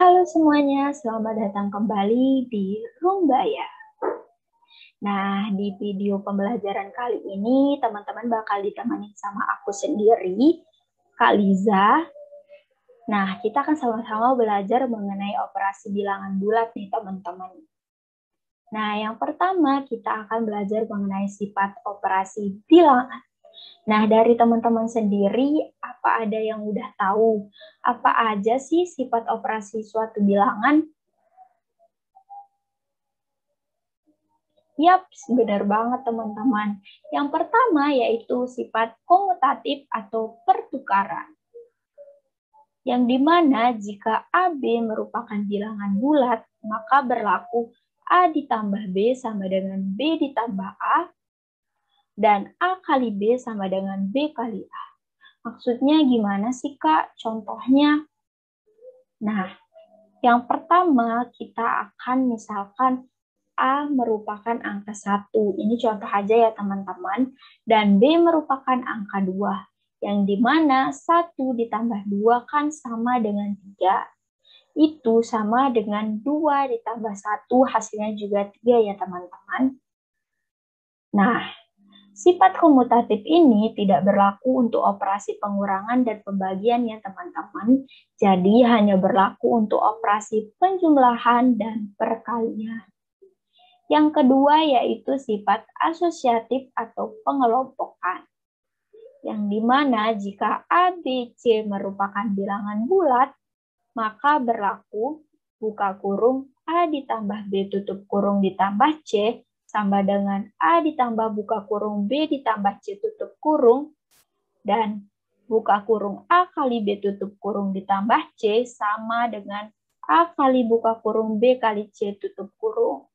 Halo semuanya, selamat datang kembali di Rumbaya. Nah, di video pembelajaran kali ini, teman-teman bakal ditemani sama aku sendiri, Kak Liza. Nah, kita akan sama-sama belajar mengenai operasi bilangan bulat nih, teman-teman. Nah, yang pertama kita akan belajar mengenai sifat operasi bilangan. Nah, dari teman-teman sendiri, apa ada yang udah tahu? Apa aja sih sifat operasi suatu bilangan? Yap, benar banget teman-teman. Yang pertama yaitu sifat komutatif atau pertukaran. Yang dimana jika AB merupakan bilangan bulat, maka berlaku A ditambah B sama dengan B ditambah A, dan A kali B sama dengan B kali A. Maksudnya gimana sih Kak? Contohnya? Nah, yang pertama kita akan misalkan A merupakan angka 1. Ini contoh aja ya teman-teman. Dan B merupakan angka 2. Yang dimana 1 ditambah 2 kan sama dengan 3. Itu sama dengan 2 ditambah 1 hasilnya juga 3 ya teman-teman. Nah, sifat komutatif ini tidak berlaku untuk operasi pengurangan dan pembagian ya teman-teman. Jadi hanya berlaku untuk operasi penjumlahan dan perkalian. Yang kedua yaitu sifat asosiatif atau pengelompokan. Yang dimana jika A, B, C merupakan bilangan bulat, maka berlaku buka kurung A ditambah B tutup kurung ditambah C sama dengan A ditambah buka kurung B ditambah C tutup kurung, dan buka kurung A kali B tutup kurung ditambah C sama dengan A kali buka kurung B kali C tutup kurung.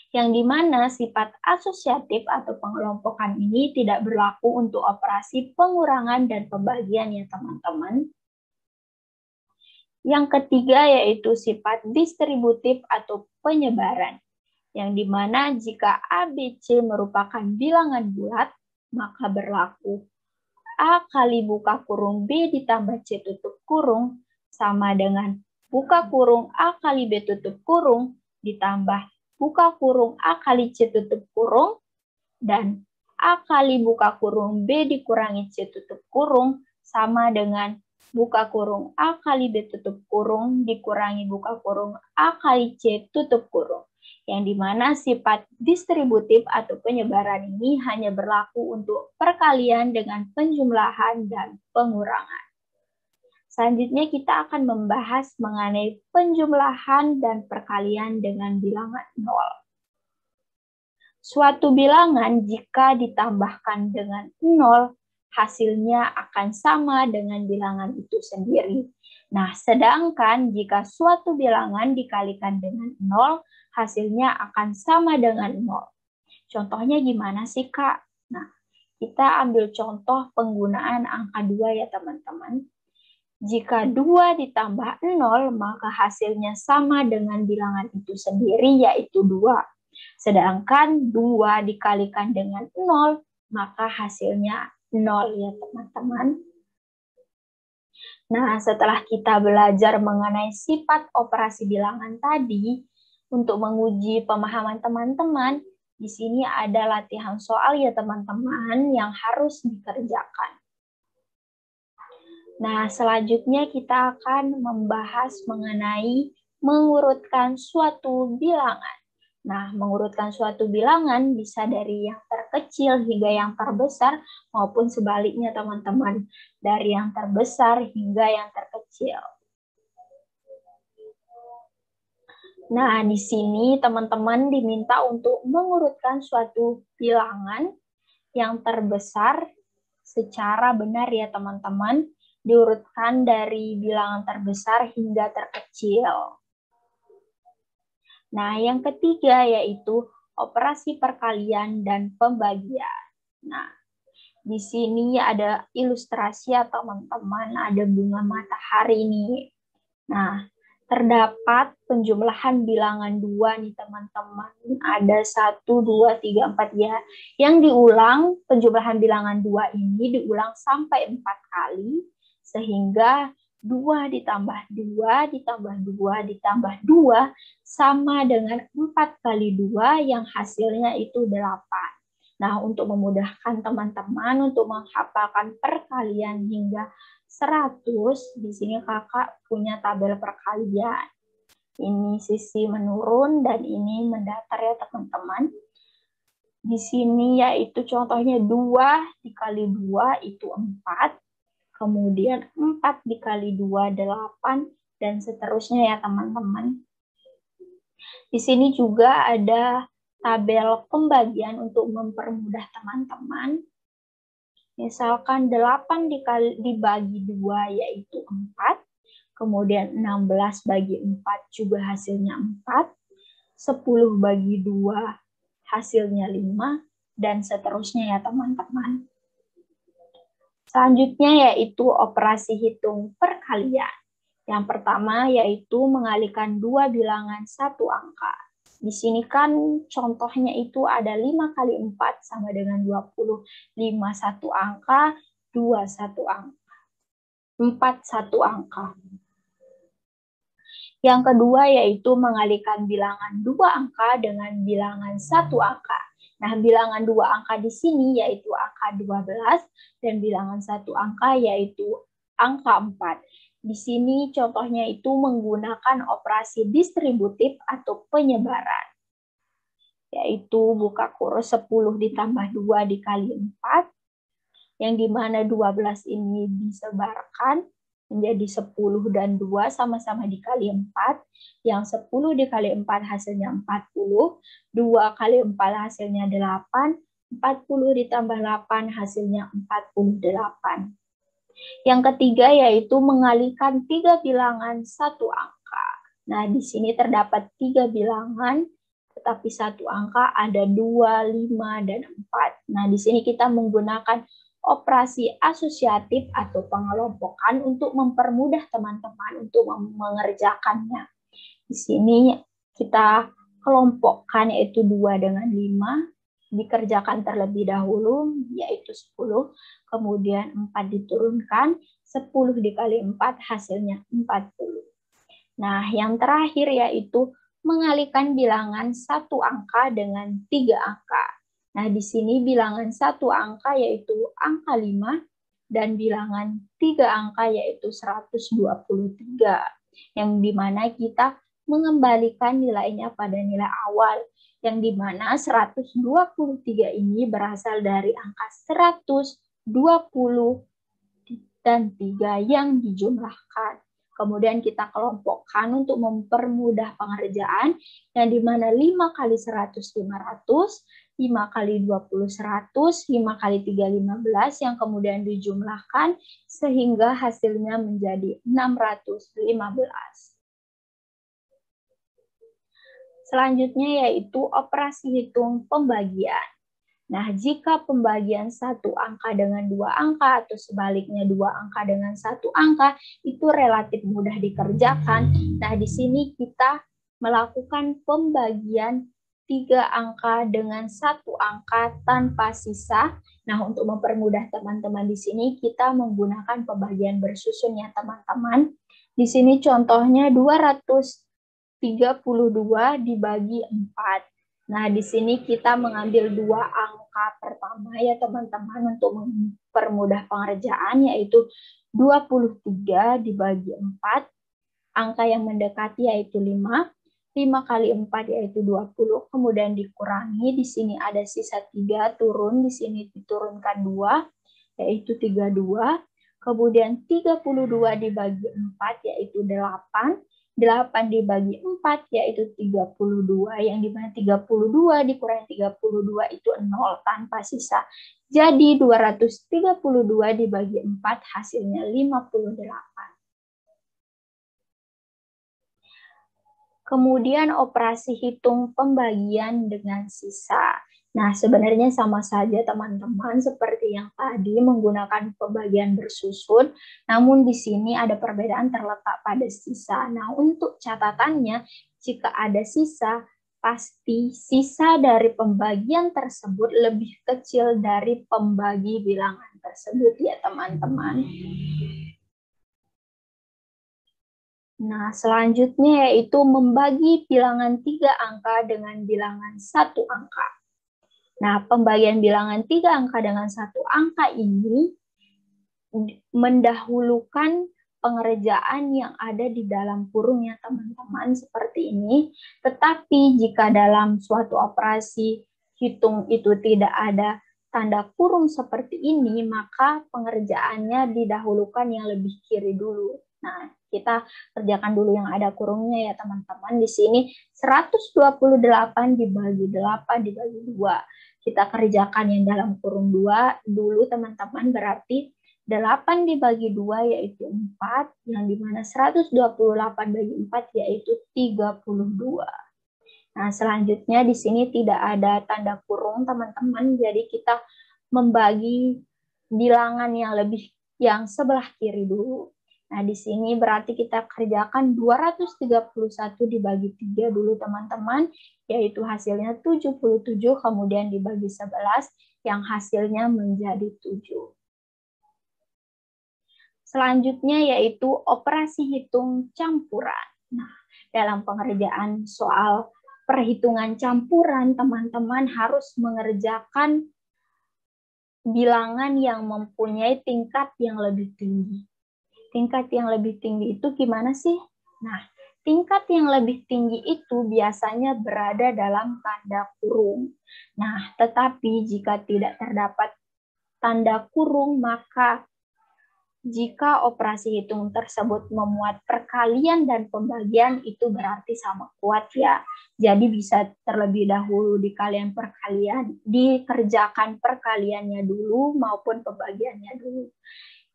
Yang dimana sifat asosiatif atau pengelompokan ini tidak berlaku untuk operasi pengurangan dan pembagian ya teman-teman. Yang ketiga yaitu sifat distributif atau penyebaran. Yang dimana jika A, B, C merupakan bilangan bulat, maka berlaku A kali buka kurung B ditambah C tutup kurung sama dengan buka kurung A kali B tutup kurung ditambah buka kurung A kali C tutup kurung, dan A kali buka kurung B dikurangi C tutup kurung sama dengan buka kurung A kali B tutup kurung dikurangi buka kurung A kali C tutup kurung. Yang dimana sifat distributif atau penyebaran ini hanya berlaku untuk perkalian dengan penjumlahan dan pengurangan. Selanjutnya kita akan membahas mengenai penjumlahan dan perkalian dengan bilangan 0. Suatu bilangan jika ditambahkan dengan 0, hasilnya akan sama dengan bilangan itu sendiri. Nah, sedangkan jika suatu bilangan dikalikan dengan 0, hasilnya akan sama dengan 0. Contohnya gimana sih, Kak? Nah, kita ambil contoh penggunaan angka 2 ya, teman-teman. Jika 2 ditambah 0, maka hasilnya sama dengan bilangan itu sendiri, yaitu 2. Sedangkan 2 dikalikan dengan 0, maka hasilnya 0 ya, teman-teman. Nah, setelah kita belajar mengenai sifat operasi bilangan tadi, untuk menguji pemahaman teman-teman, di sini ada latihan soal ya teman-teman yang harus dikerjakan. Nah, selanjutnya kita akan membahas mengenai mengurutkan suatu bilangan. Nah, mengurutkan suatu bilangan bisa dari yang terkecil hingga yang terbesar maupun sebaliknya teman-teman, dari yang terbesar hingga yang terkecil. Nah, di sini teman-teman diminta untuk mengurutkan suatu bilangan yang terbesar secara benar ya teman-teman, diurutkan dari bilangan terbesar hingga terkecil. Nah, yang ketiga yaitu operasi perkalian dan pembagian. Nah, di sini ada ilustrasi ya teman-teman, ada bunga matahari ini. Nah, terdapat penjumlahan bilangan 2 nih teman-teman. Ada 1, 2, 3, 4 ya. Yang diulang, penjumlahan bilangan 2 ini diulang sampai 4 kali, sehingga 2 ditambah 2 ditambah 2 ditambah 2 sama dengan 4 kali 2 yang hasilnya itu 8. Nah, untuk memudahkan teman-teman untuk menghafalkan perkalian hingga 100, di sini kakak punya tabel perkalian. Ini sisi menurun dan ini mendatar ya teman-teman. Di sini yaitu contohnya 2 dikali 2 itu 4. Kemudian 4 dikali 2, 8, dan seterusnya ya teman-teman. Di sini juga ada tabel pembagian untuk mempermudah teman-teman. Misalkan 8 dibagi 2 yaitu 4. Kemudian 16 bagi 4 juga hasilnya 4. 10 bagi 2 hasilnya 5. Dan seterusnya ya teman-teman. Selanjutnya yaitu operasi hitung perkalian. Yang pertama yaitu mengalihkan dua bilangan satu angka. Di sini kan contohnya itu ada 5 kali 4 sama dengan 20. 5 satu angka, 2 satu angka, 4 satu angka. Yang kedua yaitu mengalihkan bilangan dua angka dengan bilangan satu angka. Nah, bilangan dua angka di sini yaitu angka 12 dan bilangan satu angka yaitu angka 4. Di sini contohnya itu menggunakan operasi distributif atau penyebaran. Yaitu buka kurus 10 ditambah 2 dikali 4. Yang dimana 12 ini disebarkan menjadi 10 dan 2 sama-sama dikali 4. Yang 10 dikali 4 hasilnya 40. 2 kali 4 hasilnya 8. 40 ditambah 8 hasilnya 48. Yang ketiga yaitu mengalihkan 3 bilangan satu angka. Nah, di sini terdapat 3 bilangan, tetapi satu angka ada 2, 5, dan 4. Nah, di sini kita menggunakan operasi asosiatif atau pengelompokan untuk mempermudah teman-teman untuk mengerjakannya. Di sini kita kelompokkan yaitu 2 dengan 5, dikerjakan terlebih dahulu yaitu 10, kemudian 4 diturunkan, 10 dikali 4 hasilnya 40. Nah, yang terakhir yaitu mengalihkan bilangan satu angka dengan 3 angka. Nah, di sini bilangan satu angka yaitu angka 5 dan bilangan 3 angka yaitu 123. Yang dimana kita mengembalikan nilainya pada nilai awal. Yang dimana 123 ini berasal dari angka 120 dan 3 yang dijumlahkan. Kemudian kita kelompokkan untuk mempermudah pengerjaan, yang dimana 5 kali 100, 500, 5 kali 20, 100, 5 kali 3, 15, yang kemudian dijumlahkan sehingga hasilnya menjadi 615. Selanjutnya yaitu operasi hitung pembagian. Nah, jika pembagian satu angka dengan 2 angka atau sebaliknya 2 angka dengan 1 angka itu relatif mudah dikerjakan. Nah, di sini kita melakukan pembagian 3 angka dengan 1 angka tanpa sisa. Nah, untuk mempermudah teman-teman di sini kita menggunakan pembagian bersusun ya teman-teman. Di sini contohnya 232 dibagi 4. Nah, di sini kita mengambil 2 angka pertama ya teman-teman untuk mempermudah pengerjaan, yaitu 23 dibagi 4. Angka yang mendekati yaitu 5. 5 kali 4 yaitu 20. Kemudian dikurangi, di sini ada sisa 3, turun, di sini diturunkan 2, yaitu 32. Kemudian 32 dibagi 4 yaitu 8. 8 dibagi 4 yaitu 32, yang dimana 32 dikurangi 32 itu 0 tanpa sisa. Jadi 232 dibagi 4 hasilnya 58. Kemudian operasi hitung pembagian dengan sisa. Nah, sebenarnya sama saja teman-teman seperti yang tadi menggunakan pembagian bersusun, namun di sini ada perbedaan terletak pada sisa. Nah, untuk catatannya, jika ada sisa, pasti sisa dari pembagian tersebut lebih kecil dari pembagi bilangan tersebut ya teman-teman. Nah, selanjutnya yaitu membagi bilangan 3 angka dengan bilangan 1 angka. Nah, pembagian bilangan 3 angka dengan 1 angka ini mendahulukan pengerjaan yang ada di dalam kurung ya teman-teman seperti ini. Tetapi jika dalam suatu operasi hitung itu tidak ada tanda kurung seperti ini, maka pengerjaannya didahulukan yang lebih kiri dulu. Nah, kita kerjakan dulu yang ada kurungnya ya teman-teman. Di sini 128 dibagi 8 dibagi 2. Kita kerjakan yang dalam kurung 2 dulu teman-teman, berarti 8 dibagi 2 yaitu 4, yang dimana 128 bagi 4 yaitu 32. Nah, selanjutnya di sini tidak ada tanda kurung, teman-teman. Jadi kita membagi bilangan yang sebelah kiri dulu. Nah, di sini berarti kita kerjakan 231 dibagi 3 dulu, teman-teman, yaitu hasilnya 77, kemudian dibagi 11, yang hasilnya menjadi 7. Selanjutnya yaitu operasi hitung campuran. Nah, dalam pengerjaan soal perhitungan campuran, teman-teman harus mengerjakan bilangan yang mempunyai tingkat yang lebih tinggi. Tingkat yang lebih tinggi itu gimana sih? Nah, tingkat yang lebih tinggi itu biasanya berada dalam tanda kurung. Nah, tetapi jika tidak terdapat tanda kurung, maka jika operasi hitung tersebut memuat perkalian dan pembagian, itu berarti sama kuat ya. Jadi bisa terlebih dahulu dikerjakan perkaliannya dulu maupun pembagiannya dulu.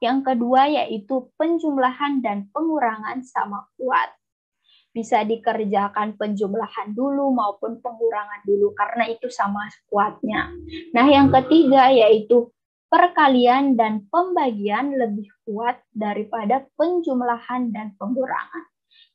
Yang kedua yaitu penjumlahan dan pengurangan sama kuat. Bisa dikerjakan penjumlahan dulu maupun pengurangan dulu karena itu sama kuatnya. Nah, yang ketiga yaitu perkalian dan pembagian lebih kuat daripada penjumlahan dan pengurangan.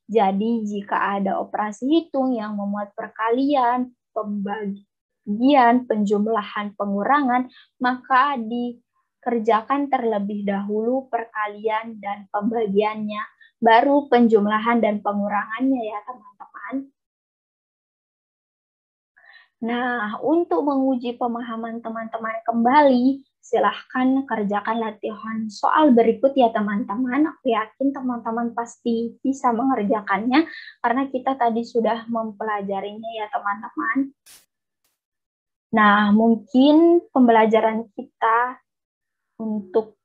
Jadi, jika ada operasi hitung yang memuat perkalian, pembagian, penjumlahan, pengurangan, maka dikerjakan terlebih dahulu perkalian dan pembagiannya, baru penjumlahan dan pengurangannya ya teman-teman. Nah, untuk menguji pemahaman teman-teman kembali, silahkan kerjakan latihan soal berikut ya teman-teman. Aku yakin teman-teman pasti bisa mengerjakannya karena kita tadi sudah mempelajarinya ya teman-teman. Nah, mungkin pembelajaran kita untuk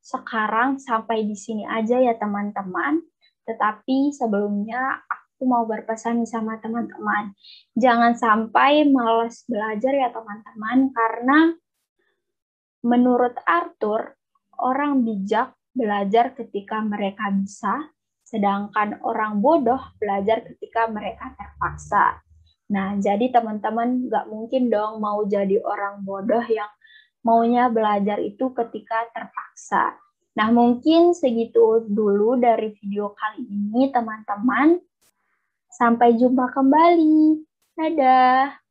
sekarang sampai di sini aja ya teman-teman. Tetapi sebelumnya aku mau berpesan sama teman-teman. Jangan sampai malas belajar ya teman-teman, karena menurut Arthur, orang bijak belajar ketika mereka bisa, sedangkan orang bodoh belajar ketika mereka terpaksa. Nah, jadi teman-teman nggak mungkin dong mau jadi orang bodoh yang maunya belajar itu ketika terpaksa. Nah, mungkin segitu dulu dari video kali ini, teman-teman. Sampai jumpa kembali. Dadah.